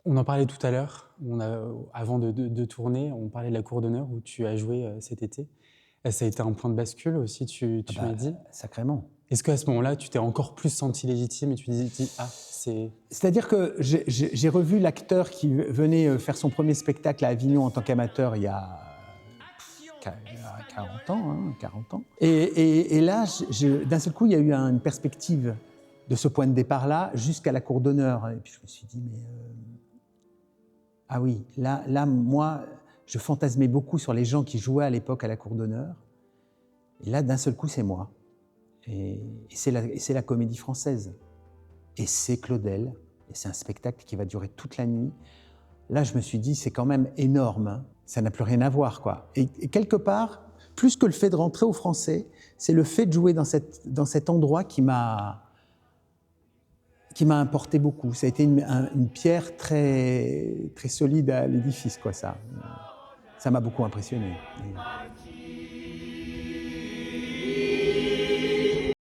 On en parlait tout à l'heure, avant de tourner, on parlait de la cour d'honneur où tu as joué cet été. Ça a été un point de bascule aussi, Ah tu bah, m'as dit. sacrément. Est-ce qu'à ce moment-là, tu t'es encore plus senti légitime et tu dis ah, c'est... C'est-à-dire que j'ai revu l'acteur qui venait faire son premier spectacle à Avignon en tant qu'amateur il y a 40 ans, hein, 40 ans. Et là, d'un seul coup, il y a eu une perspective de ce point de départ-là jusqu'à la cour d'honneur. Et puis je me suis dit, mais ah oui, là, moi, je fantasmais beaucoup sur les gens qui jouaient à l'époque à la cour d'honneur. Et là, d'un seul coup, c'est moi. Et c'est la Comédie Française. Et c'est Claudel. Et c'est un spectacle qui va durer toute la nuit. Là, je me suis dit, c'est quand même énorme. Hein. Ça n'a plus rien à voir, quoi. Et quelque part, plus que le fait de rentrer au Français, c'est le fait de jouer dans cet endroit qui m'a importé beaucoup. Ça a été une pierre très, très solide à l'édifice, quoi, ça. Ça m'a beaucoup impressionné.